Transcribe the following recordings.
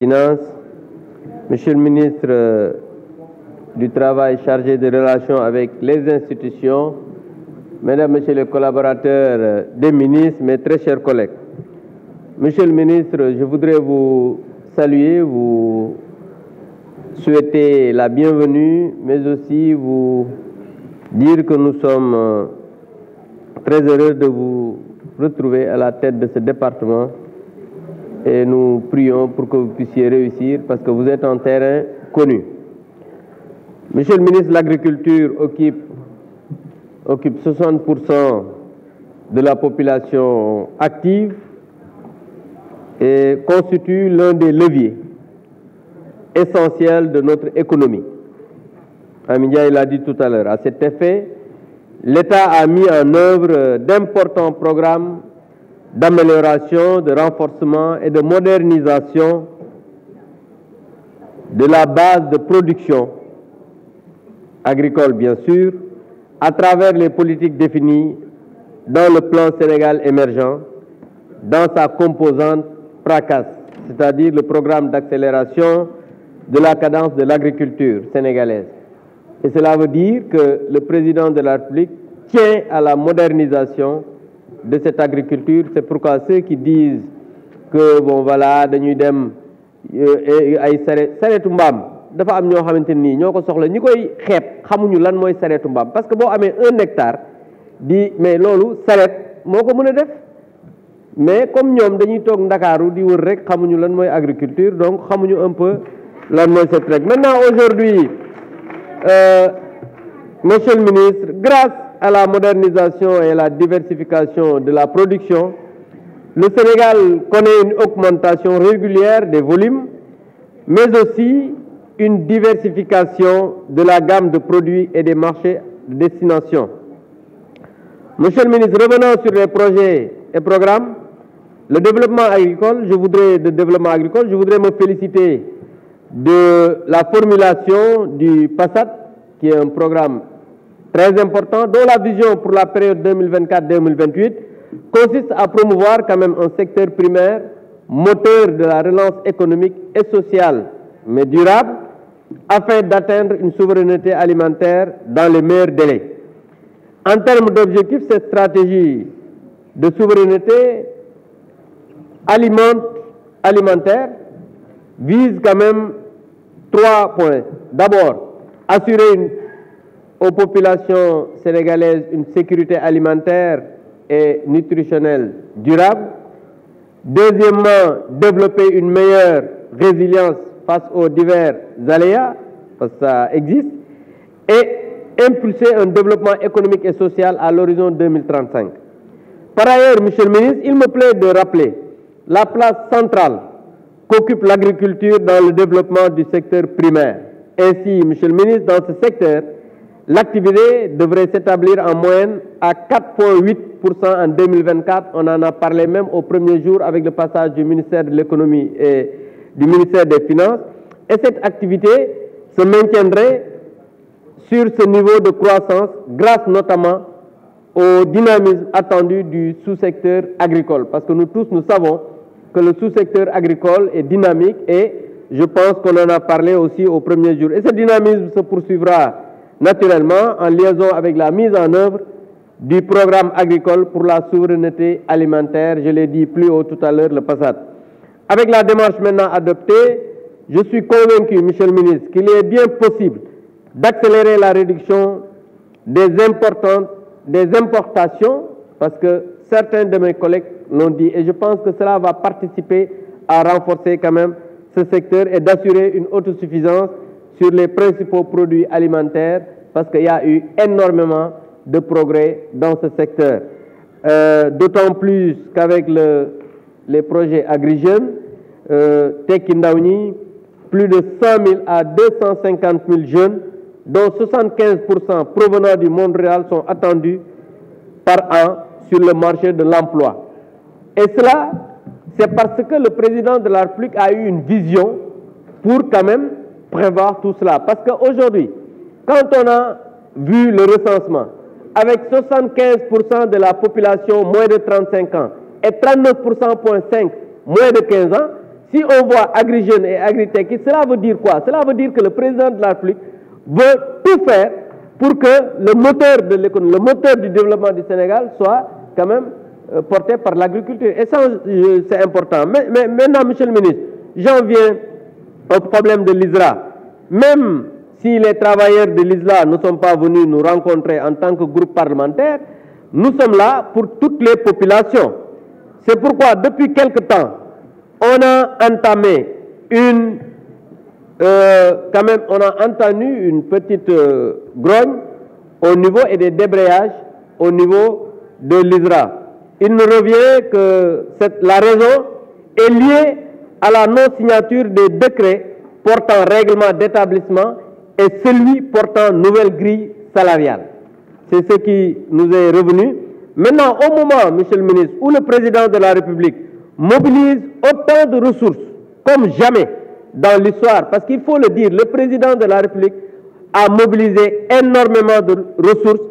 Finances, Monsieur le ministre du Travail chargé des relations avec les institutions, Mesdames, Messieurs les collaborateurs des ministres, mes très chers collègues. Monsieur le ministre, je voudrais vous saluer, vous souhaiter la bienvenue, mais aussi vous dire que nous sommes très heureux de vous retrouver à la tête de ce département. Et nous prions pour que vous puissiez réussir parce que vous êtes en terrain connu. Monsieur le ministre de l'Agriculture occupe 60% de la population active et constitue l'un des leviers essentiels de notre économie. Amindia l'a dit tout à l'heure. À cet effet, l'État a mis en œuvre d'importants programmes d'amélioration, de renforcement et de modernisation de la base de production agricole, bien sûr, à travers les politiques définies dans le plan Sénégal émergent, dans sa composante PRACAS, c'est-à-dire le programme d'accélération de la cadence de l'agriculture sénégalaise. Et cela veut dire que le président de la République tient à la modernisation de cette agriculture. C'est pourquoi ceux qui disent que bon voilà dañuy dem ay sareetu mbaam dafa am ñoo xamante nii ñoo ko soxla ñi koy xeeb xamuñu lan mooy sareetu mbaam parce que boo amee 1 hectare di mais loolu sareet moo ko mën a def mais comme ñoom dañuy toog Ndakaaru di wër rek xamuñu lan mooy agriculture donc xamuñu un peu lan mooy cette rek. Maintenant aujourd'hui monsieur le ministre, grâce à la modernisation et la diversification de la production, le Sénégal connaît une augmentation régulière des volumes, mais aussi une diversification de la gamme de produits et des marchés de destination. Monsieur le ministre, revenant sur les projets et programmes, le développement agricole, je voudrais me féliciter de la formulation du PASSAT, qui est un programme très important, dont la vision pour la période 2024-2028 consiste à promouvoir quand même un secteur primaire, moteur de la relance économique et sociale, mais durable, afin d'atteindre une souveraineté alimentaire dans les meilleurs délais. En termes d'objectifs, cette stratégie de souveraineté alimentaire vise quand même 3 points. D'abord, assurer aux populations sénégalaises une sécurité alimentaire et nutritionnelle durable. Deuxièmement, développer une meilleure résilience face aux divers aléas, parce que ça existe, et impulser un développement économique et social à l'horizon 2035. Par ailleurs, monsieur le ministre, il me plaît de rappeler la place centrale qu'occupe l'agriculture dans le développement du secteur primaire. Ainsi, monsieur le ministre, dans ce secteur, l'activité devrait s'établir en moyenne à 4,8% en 2024. On en a parlé même au premier jour avec le passage du ministère de l'économie et du ministère des Finances. Et cette activité se maintiendrait sur ce niveau de croissance grâce notamment au dynamisme attendu du sous-secteur agricole. Parce que nous tous, nous savons que le sous-secteur agricole est dynamique et je pense qu'on en a parlé aussi au premier jour. Et ce dynamisme se poursuivra naturellement en liaison avec la mise en œuvre du programme agricole pour la souveraineté alimentaire, je l'ai dit plus haut tout à l'heure, le PASSAT. Avec la démarche maintenant adoptée, je suis convaincu, monsieur le ministre, qu'il est bien possible d'accélérer la réduction des importations, parce que certains de mes collègues l'ont dit, et je pense que cela va participer à renforcer quand même ce secteur et d'assurer une autosuffisance sur les principaux produits alimentaires, parce qu'il y a eu énormément de progrès dans ce secteur. D'autant plus qu'avec les projets Agri-Jeunes, Tekki Ndaw Ñi, plus de 100 000 à 250 000 jeunes, dont 75% provenant du monde rural, sont attendus par an sur le marché de l'emploi. Et cela, c'est parce que le président de la République a eu une vision pour quand même prévoir tout cela. Parce qu'aujourd'hui, quand on a vu le recensement, avec 75% de la population moins de 35 ans et 39,5% moins de 15 ans, si on voit AgriJeunes et AgriTech, cela veut dire quoi? Cela veut dire que le président de la République veut tout faire pour que le moteur de l'économie, le moteur du développement du Sénégal soit quand même porté par l'agriculture. Et ça, c'est important. Mais maintenant, Monsieur le ministre, j'en viens au problème de l'ISRA. Même si les travailleurs de l'ISRA ne sont pas venus nous rencontrer en tant que groupe parlementaire, nous sommes là pour toutes les populations. C'est pourquoi, depuis quelque temps, on a entamé une petite grogne au niveau et des débrayages au niveau de l'ISRA. Il nous revient que la raison est liée à la non-signature des décrets portant règlement d'établissement et celui portant nouvelle grille salariale. C'est ce qui nous est revenu. Maintenant, au moment, Monsieur le ministre, où le président de la République mobilise autant de ressources comme jamais dans l'histoire, parce qu'il faut le dire, le président de la République a mobilisé énormément de ressources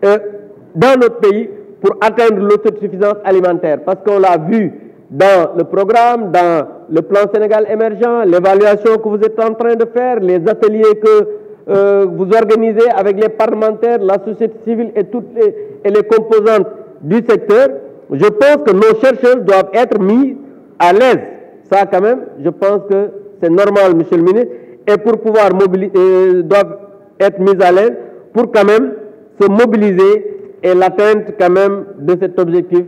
dans notre pays pour atteindre l'autosuffisance alimentaire, parce qu'on l'a vu dans le programme, dans le plan Sénégal émergent, l'évaluation que vous êtes en train de faire, les ateliers que vous organisez avec les parlementaires, la société civile et les composantes du secteur. Je pense que nos chercheurs doivent être mis à l'aise. Ça, quand même, je pense que c'est normal, Monsieur le ministre, et pour pouvoir mobiliser, doivent être mis à l'aise pour quand même se mobiliser et l'atteinte quand même de cet objectif.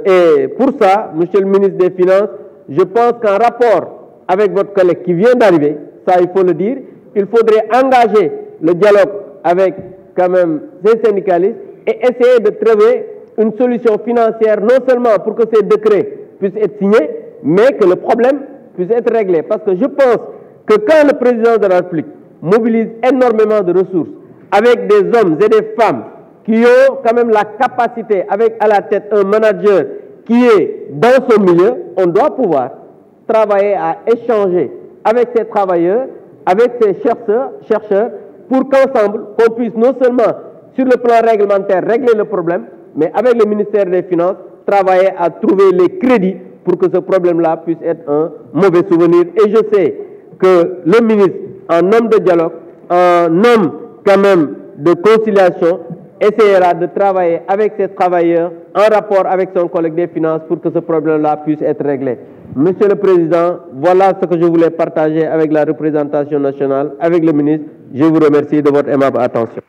Et pour ça, Monsieur le ministre des Finances, je pense qu'en rapport avec votre collègue qui vient d'arriver, ça il faut le dire, il faudrait engager le dialogue avec quand même ces syndicalistes et essayer de trouver une solution financière, non seulement pour que ces décrets puissent être signés, mais que le problème puisse être réglé. Parce que je pense que quand le président de la République mobilise énormément de ressources avec des hommes et des femmes qui ont quand même la capacité, avec à la tête un manager qui est dans son milieu, on doit pouvoir travailler à échanger avec ces travailleurs, avec ces chercheurs, pour qu'ensemble, qu'on puisse non seulement sur le plan réglementaire régler le problème, mais avec le ministère des Finances, travailler à trouver les crédits pour que ce problème-là puisse être un mauvais souvenir. Et je sais que le ministre, en homme de dialogue, en homme quand même de conciliation, essaiera de travailler avec ces travailleurs en rapport avec son collègue des finances pour que ce problème-là puisse être réglé. Monsieur le Président, voilà ce que je voulais partager avec la représentation nationale, avec le ministre. Je vous remercie de votre aimable attention.